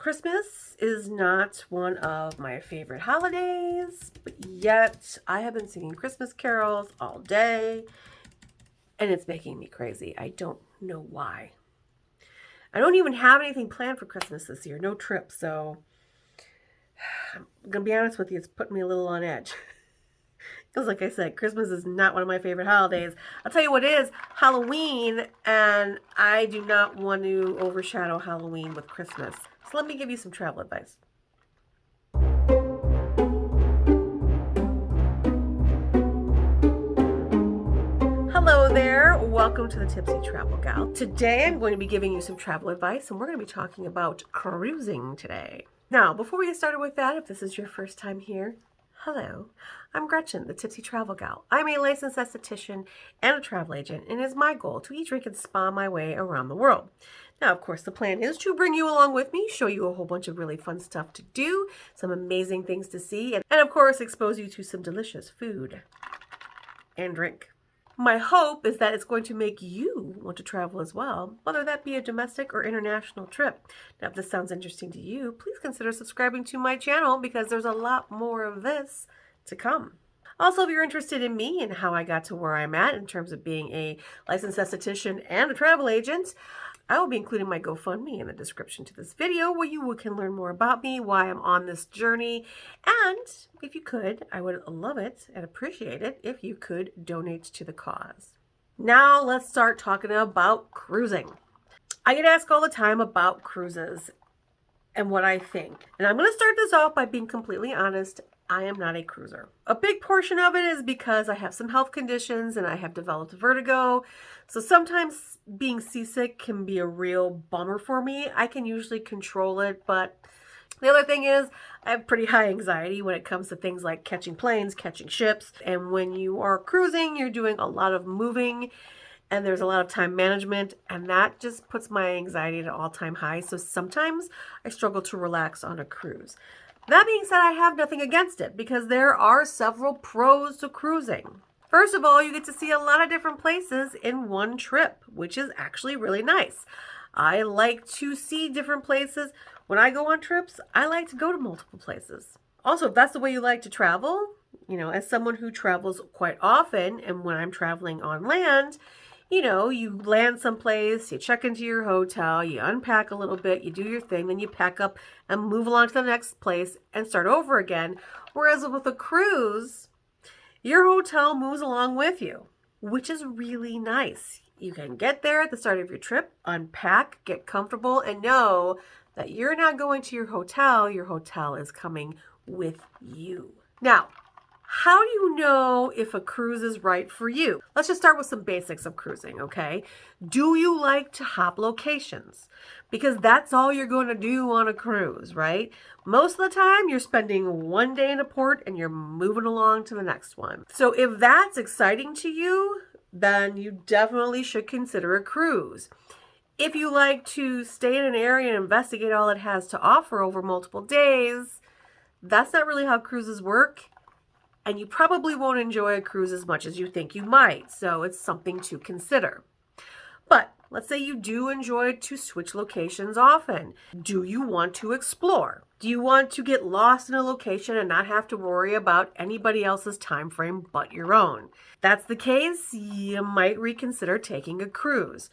Christmas is not one of my favorite holidays, but yet I have been singing Christmas carols all day and it's making me crazy. I don't know why. I don't even have anything planned for Christmas this year, no trip, so I'm going to be honest with you, it's putting me a little on edge. Because like I said, Christmas is not one of my favorite holidays. I'll tell you what is Halloween, and I do not want to overshadow Halloween with Christmas. So let me give you some travel advice. Hello there, welcome to the Tipsy Travel Gal. Today I'm going to be giving you some travel advice, and we're going to be talking about cruising today. Now, before we get started with that, if this is your first time here, hello, I'm Gretchen, the Tipsy Travel Gal. I'm a licensed esthetician and a travel agent, and it is my goal to eat, drink, and spa my way around the world. Now, of course, the plan is to bring you along with me, show you a whole bunch of really fun stuff to do, some amazing things to see, and of course, expose you to some delicious food and drink. My hope is that it's going to make you want to travel as well, whether that be a domestic or international trip. Now, if this sounds interesting to you, please consider subscribing to my channel because there's a lot more of this to come. Also, if you're interested in me and how I got to where I'm at in terms of being a licensed esthetician and a travel agent, I will be including my GoFundMe in the description to this video where you can learn more about me, why I'm on this journey, and if you could, I would love it and appreciate it if you could donate to the cause. Now let's start talking about cruising. I get asked all the time about cruises and what I think. And I'm going to start this off by being completely honest. I am not a cruiser. A big portion of it is because I have some health conditions and I have developed vertigo. So sometimes being seasick can be a real bummer for me. I can usually control it, but the other thing is I have pretty high anxiety when it comes to things like catching planes, catching ships. And when you are cruising, you're doing a lot of moving and there's a lot of time management, and that just puts my anxiety at an all-time high. So sometimes I struggle to relax on a cruise. That being said, I have nothing against it because there are several pros to cruising. First of all, you get to see a lot of different places in one trip, which is actually really nice. I like to see different places. When I go on trips, I like to go to multiple places. Also, if that's the way you like to travel, as someone who travels quite often, and when I'm traveling on land, you land someplace, you check into your hotel, you unpack a little bit, you do your thing, then you pack up and move along to the next place and start over again. Whereas with a cruise, your hotel moves along with you, which is really nice. You can get there at the start of your trip, unpack, get comfortable, and know that you're not going to your hotel is coming with you. Now, how do you know if a cruise is right for you? Let's just start with some basics of cruising, okay? Do you like to hop locations? Because that's all you're going to do on a cruise, right? Most of the time, you're spending one day in a port and you're moving along to the next one. So if that's exciting to you, then you definitely should consider a cruise. If you like to stay in an area and investigate all it has to offer over multiple days, that's not really how cruises work. And you probably won't enjoy a cruise as much as you think you might, so it's something to consider. But let's say you do enjoy to switch locations often. Do you want to explore? Do you want to get lost in a location and not have to worry about anybody else's time frame but your own? If that's the case, you might reconsider taking a cruise.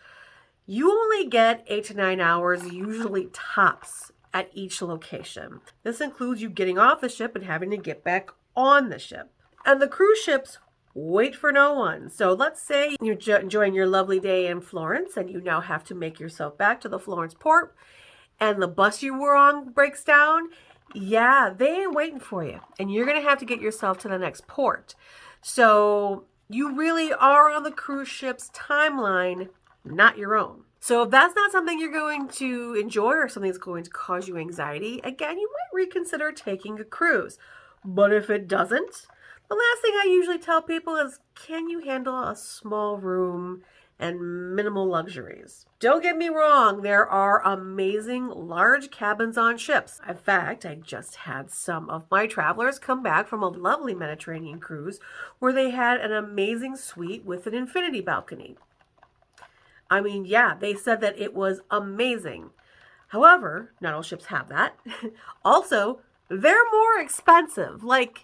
You only get 8 to 9 hours, usually tops, at each location. This includes you getting off the ship and having to get back on the ship. And the cruise ships wait for no one. So let's say you're enjoying your lovely day in Florence and you now have to make yourself back to the Florence port and the bus you were on breaks down. Yeah, they ain't waiting for you. And you're going to have to get yourself to the next port. So you really are on the cruise ship's timeline, not your own. So if that's not something you're going to enjoy or something that's going to cause you anxiety, again, you might reconsider taking a cruise. But if it doesn't, the last thing I usually tell people is, can you handle a small room and minimal luxuries? Don't get me wrong, there are amazing large cabins on ships. In fact, I just had some of my travelers come back from a lovely Mediterranean cruise where they had an amazing suite with an infinity balcony. I mean, yeah, they said that it was amazing. However, not all ships have that. Also, they're more expensive, like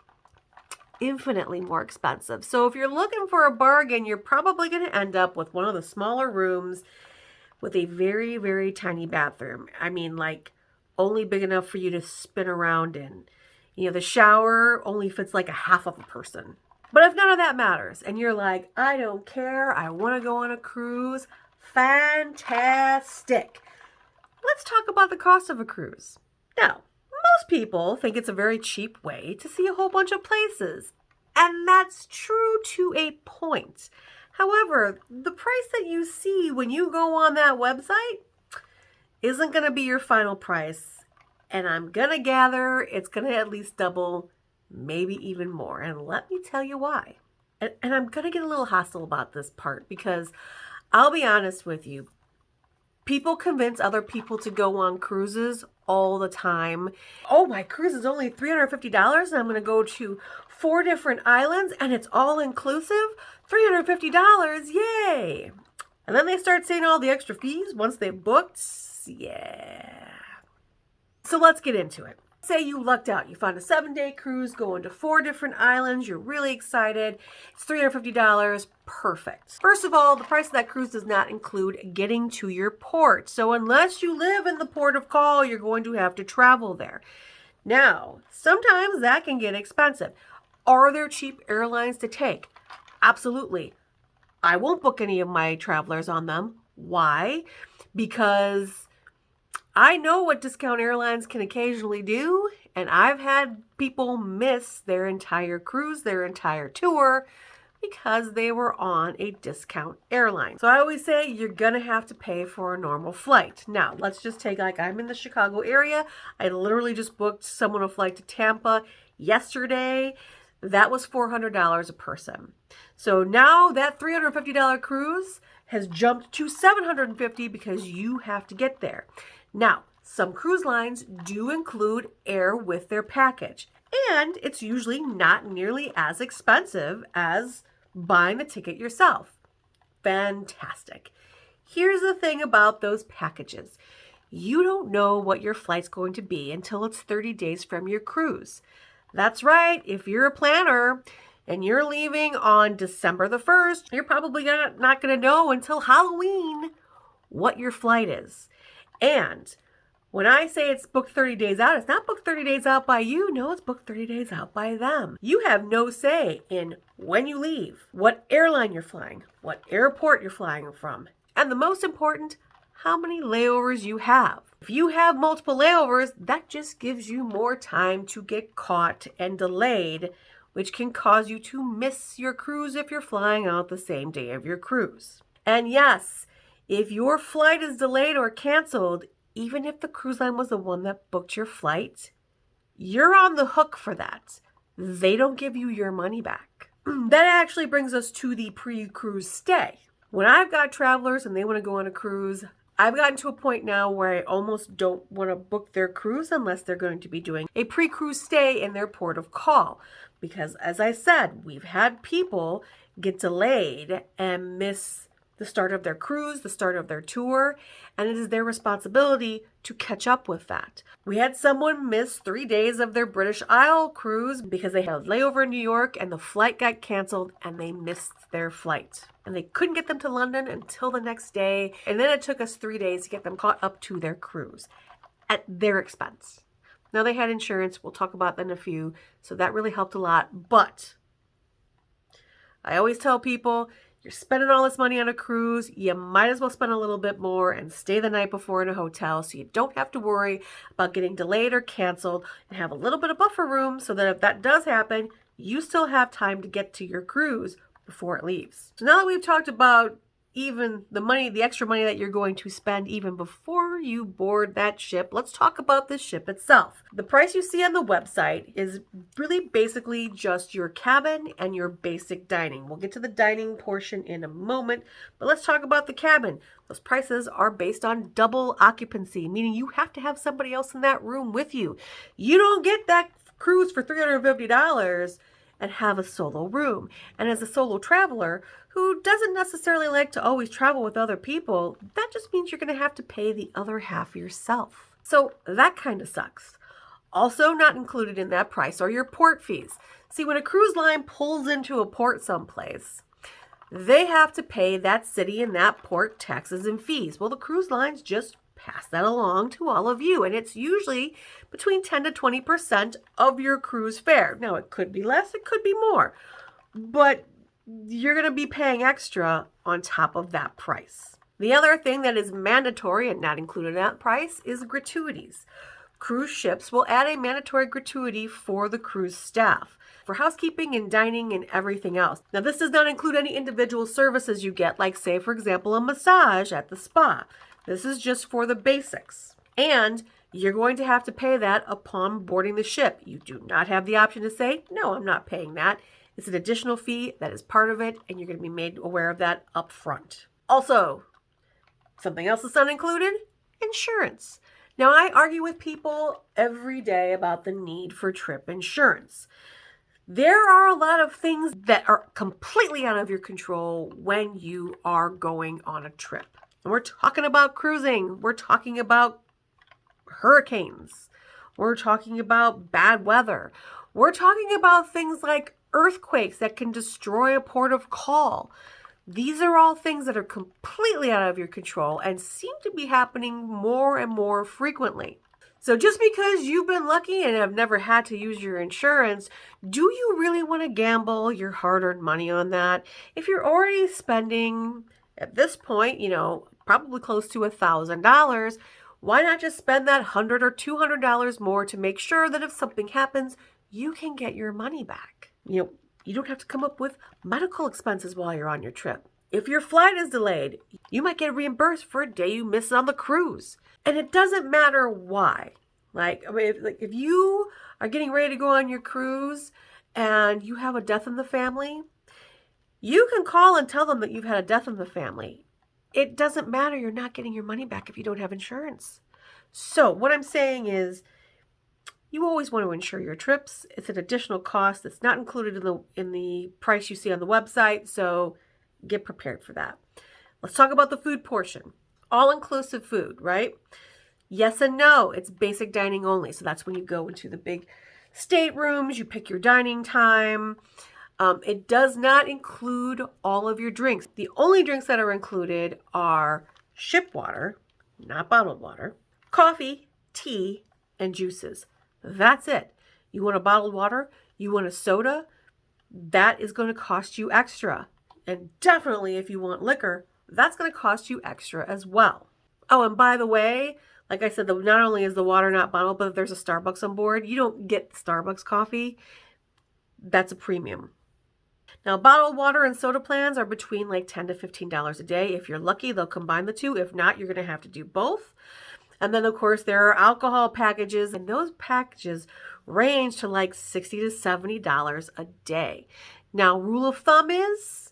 infinitely more expensive. So if you're looking for a bargain, you're probably going to end up with one of the smaller rooms with a very, very tiny bathroom. I mean, like only big enough for you to spin around in. You know, the shower only fits like a half of a person. But if none of that matters and you're like, I don't care, I want to go on a cruise, fantastic. Let's talk about the cost of a cruise. Now, most people think it's a very cheap way to see a whole bunch of places. And that's true to a point. However, the price that you see when you go on that website isn't going to be your final price. And I'm going to gather it's going to at least double, maybe even more. And let me tell you why. And I'm going to get a little hostile about this part because I'll be honest with you. People convince other people to go on cruises all the time. Oh, my cruise is only $350 and I'm going to go to 4 different islands and it's all inclusive. $350, yay! And then they start saying all the extra fees once they've booked. Yeah. So let's get into it. Say you lucked out. You found a 7-day cruise going to 4 different islands. You're really excited. It's $350. Perfect. First of all, the price of that cruise does not include getting to your port. So unless you live in the port of call, you're going to have to travel there. Now, sometimes that can get expensive. Are there cheap airlines to take? Absolutely. I won't book any of my travelers on them. Why? Because I know what discount airlines can occasionally do, and I've had people miss their entire cruise, their entire tour, because they were on a discount airline. So I always say you're going to have to pay for a normal flight. Now, let's just take, like, I'm in the Chicago area. I literally just booked someone a flight to Tampa yesterday. That was $400 a person. So now that $350 cruise has jumped to $750 because you have to get there. Now, some cruise lines do include air with their package, and it's usually not nearly as expensive as buying the ticket yourself. Fantastic. Here's the thing about those packages. You don't know what your flight's going to be until it's 30 days from your cruise. That's right. If you're a planner and you're leaving on December the 1st, you're probably not going to know until Halloween what your flight is. And when I say it's booked 30 days out, it's not booked 30 days out by you. No, it's booked 30 days out by them. You have no say in when you leave, what airline you're flying, what airport you're flying from, and the most important, how many layovers you have. If you have multiple layovers, that just gives you more time to get caught and delayed, which can cause you to miss your cruise if you're flying out the same day of your cruise. And yes, if your flight is delayed or canceled, even if the cruise line was the one that booked your flight, you're on the hook for that. They don't give you your money back. That actually brings us to the pre-cruise stay. When I've got travelers and they want to go on a cruise, I've gotten to a point now where I almost don't want to book their cruise unless they're going to be doing a pre-cruise stay in their port of call. Because as I said, we've had people get delayed and miss the start of their cruise, the start of their tour, and it is their responsibility to catch up with that. We had someone miss 3 days of their British Isle cruise because they had a layover in New York and the flight got canceled and they missed their flight. And they couldn't get them to London until the next day, and then it took us 3 days to get them caught up to their cruise at their expense. Now they had insurance, we'll talk about that in a few, so that really helped a lot, but I always tell people, you're spending all this money on a cruise, you might as well spend a little bit more and stay the night before in a hotel so you don't have to worry about getting delayed or canceled, and have a little bit of buffer room so that if that does happen, you still have time to get to your cruise before it leaves. So now that we've talked about even the money, the extra money that you're going to spend even before you board that ship, let's talk about the ship itself. The price you see on the website is really basically just your cabin and your basic dining. We'll get to the dining portion in a moment, but let's talk about the cabin. Those prices are based on double occupancy, meaning you have to have somebody else in that room with you. You don't get that cruise for $350 and have a solo room. And as a solo traveler who doesn't necessarily like to always travel with other people, that just means you're going to have to pay the other half yourself. So that kind of sucks. Also not included in that price are your port fees. See, when a cruise line pulls into a port someplace, they have to pay that city and that port taxes and fees. Well, the cruise lines just pass that along to all of you, and it's usually between 10 to 20% of your cruise fare. Now, it could be less, it could be more, but you're going to be paying extra on top of that price. The other thing that is mandatory and not included in that price is gratuities. Cruise ships will add a mandatory gratuity for the cruise staff for housekeeping and dining and everything else. Now, this does not include any individual services you get, like, say, for example, a massage at the spa. This is just for the basics. And you're going to have to pay that upon boarding the ship. You do not have the option to say, no, I'm not paying that. It's an additional fee that is part of it, and you're going to be made aware of that up front. Also, something else that's not included, insurance. Now, I argue with people every day about the need for trip insurance. There are a lot of things that are completely out of your control when you are going on a trip. And we're talking about cruising. We're talking about hurricanes. We're talking about bad weather. We're talking about things like earthquakes that can destroy a port of call. These are all things that are completely out of your control and seem to be happening more and more frequently. So just because you've been lucky and have never had to use your insurance, do you really want to gamble your hard-earned money on that? If you're already spending, at this point, probably close to $1,000, why not just spend that $100 or $200 more to make sure that if something happens, you can get your money back? You don't have to come up with medical expenses while you're on your trip. If your flight is delayed, you might get reimbursed for a day you miss on the cruise. And it doesn't matter why. If you are getting ready to go on your cruise and you have a death in the family, you can call and tell them that you've had a death in the family. It doesn't matter. You're not getting your money back if you don't have insurance. So what I'm saying is, you always want to insure your trips. It's an additional cost that's not included in the price you see on the website, so get prepared for that. Let's talk about the food portion. All-inclusive food, right? Yes and no. It's basic dining only. So that's when you go into the big staterooms, you pick your dining time. It does not include all of your drinks. The only drinks that are included are ship water, not bottled water, coffee, tea, and juices. That's it. You want a bottled water? You want a soda? That is going to cost you extra. And definitely if you want liquor, that's going to cost you extra as well. Oh, and by the way, like I said, not only is the water not bottled, but if there's a Starbucks on board, you don't get Starbucks coffee. That's a premium. Now, bottled water and soda plans are between like $10 to $15 a day. If you're lucky, they'll combine the two. If not, you're going to have to do both. And then, of course, there are alcohol packages, and those packages range to like $60 to $70 a day. Now, rule of thumb is,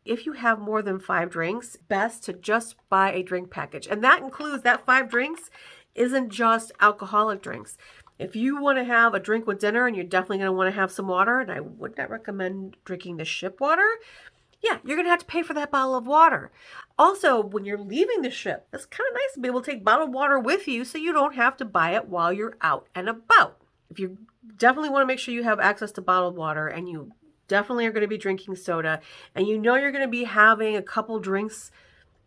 if you have more than 5 drinks, best to just buy a drink package. And that includes, that 5 drinks isn't just alcoholic drinks. If you want to have a drink with dinner and you're definitely going to want to have some water, and I would not recommend drinking the ship water, yeah, you're going to have to pay for that bottle of water. Also, when you're leaving the ship, it's kind of nice to be able to take bottled water with you so you don't have to buy it while you're out and about. If you definitely want to make sure you have access to bottled water, and you definitely are going to be drinking soda, and you know you're going to be having a couple drinks,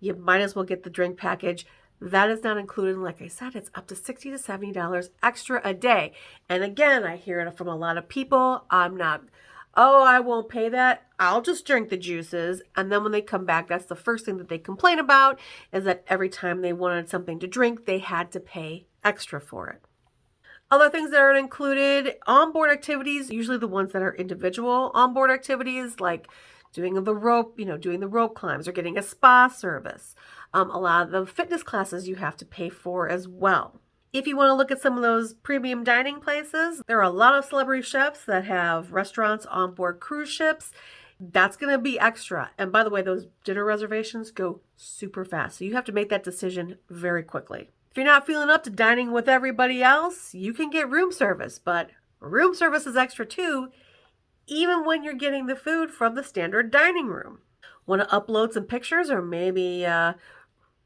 you might as well get the drink package. That is not included. Like I said, it's up to $60 to $70 extra a day. And again, I hear it from a lot of people. I won't pay that. I'll just drink the juices. And then when they come back, that's the first thing that they complain about, is that every time they wanted something to drink, they had to pay extra for it. Other things that are included, onboard activities, usually the ones that are individual onboard activities, like doing the rope climbs or getting a spa service. A lot of the fitness classes you have to pay for as well. If you want to look at some of those premium dining places, there are a lot of celebrity chefs that have restaurants on board cruise ships. That's going to be extra. And by the way, those dinner reservations go super fast. So you have to make that decision very quickly. If you're not feeling up to dining with everybody else, you can get room service. But room service is extra too even when you're getting the food from the standard dining room. Want to upload some pictures or maybe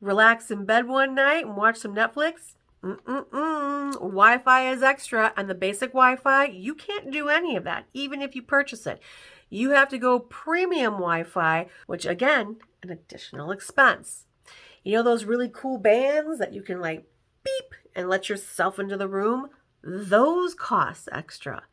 relax in bed one night and watch some Netflix? Wi-Fi is extra, and the basic Wi-Fi, you can't do any of that, even if you purchase it. You have to go premium Wi-Fi, which again, an additional expense. You know those really cool bands that you can like beep and let yourself into the room? Those cost extra.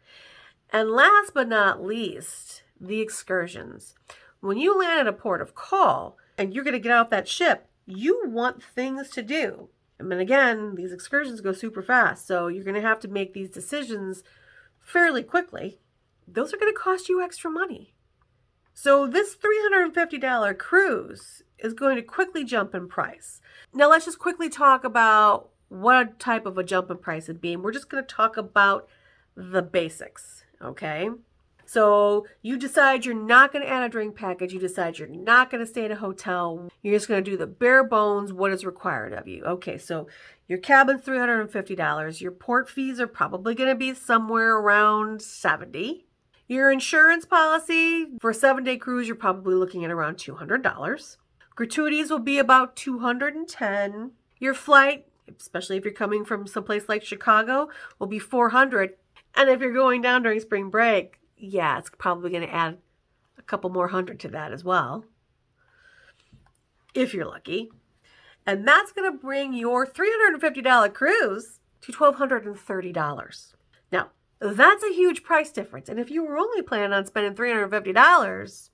And last but not least, the excursions. When you land at a port of call and you're going to get off that ship, you want things to do. And then again, these excursions go super fast, so you're going to have to make these decisions fairly quickly. Those are going to cost you extra money. So this $350 cruise is going to quickly jump in price. Now let's just quickly talk about what type of a jump in price it'd be. And we're just going to talk about the basics, okay? So you decide you're not going to add a drink package. You decide you're not going to stay at a hotel. You're just going to do the bare bones, what is required of you. Okay, so your cabin's $350. Your port fees are probably going to be somewhere around $70. Your insurance policy for a 7-day cruise, you're probably looking at around $200. Gratuities will be about $210. Your flight, especially if you're coming from someplace like Chicago, will be $400. And if you're going down during spring break, yeah, it's probably going to add a couple more hundred to that as well, if you're lucky. And that's going to bring your $350 cruise to $1,230. Now, that's a huge price difference. And if you were only planning on spending $350,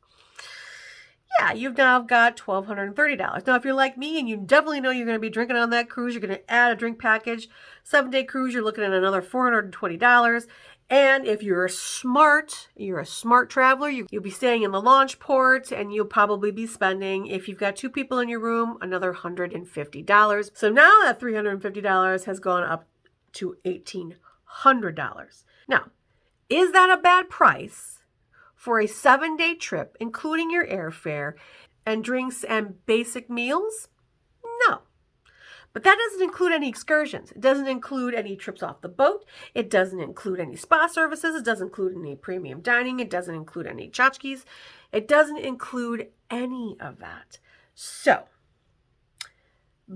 yeah, you've now got $1,230. Now, if you're like me and you definitely know you're going to be drinking on that cruise, you're going to add a drink package. 7-day cruise, you're looking at another $420. And if you're a smart traveler, you'll be staying in the launch port, and you'll probably be spending, if you've got 2 people in your room, another $150. So now that $350 has gone up to $1,800. Now, is that a bad price for a 7-day trip, including your airfare and drinks and basic meals? No. But that doesn't include any excursions. It doesn't include any trips off the boat. It doesn't include any spa services. It doesn't include any premium dining. It doesn't include any tchotchkes. It doesn't include any of that. So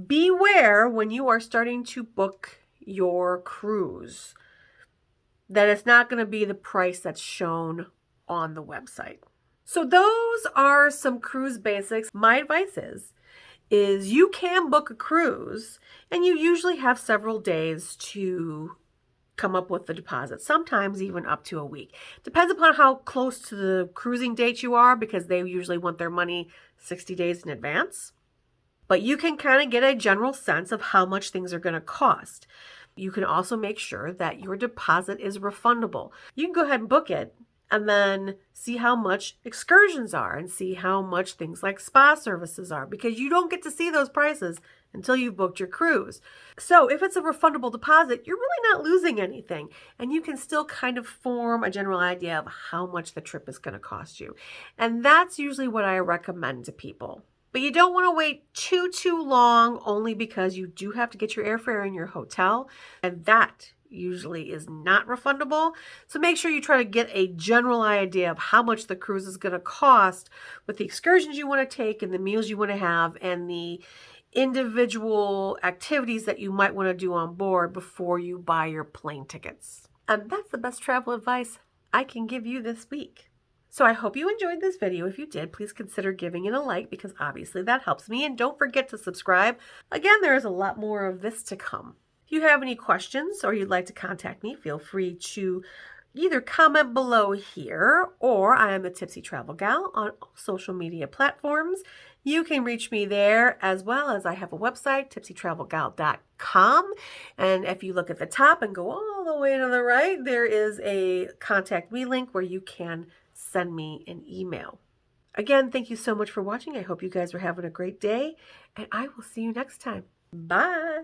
beware when you are starting to book your cruise that it's not going to be the price that's shown on the website. So those are some cruise basics. My advice is you can book a cruise, and you usually have several days to come up with the deposit, sometimes even up to a week. Depends upon how close to the cruising date you are, because they usually want their money 60 days in advance. But you can kind of get a general sense of how much things are going to cost. You can also make sure that your deposit is refundable. You can go ahead and book it, and then see how much excursions are and see how much things like spa services are, because you don't get to see those prices until you've booked your cruise. So if it's a refundable deposit, you're really not losing anything, and you can still kind of form a general idea of how much the trip is going to cost you. And that's usually what I recommend to people. But you don't want to wait too long, only because you do have to get your airfare and your hotel, and that usually is not refundable. So make sure you try to get a general idea of how much the cruise is going to cost with the excursions you want to take and the meals you want to have and the individual activities that you might want to do on board before you buy your plane tickets. And that's the best travel advice I can give you this week. So I hope you enjoyed this video. If you did, please consider giving it a like, because obviously that helps me. And don't forget to subscribe. Again, there is a lot more of this to come. If you have any questions or you'd like to contact me, feel free to either comment below here, or I am the Tipsy Travel Gal on all social media platforms. You can reach me there, as well as I have a website, tipsytravelgal.com. And if you look at the top and go all the way to the right, there is a contact me link where you can send me an email. Again, thank you so much for watching. I hope you guys are having a great day, and I will see you next time. Bye.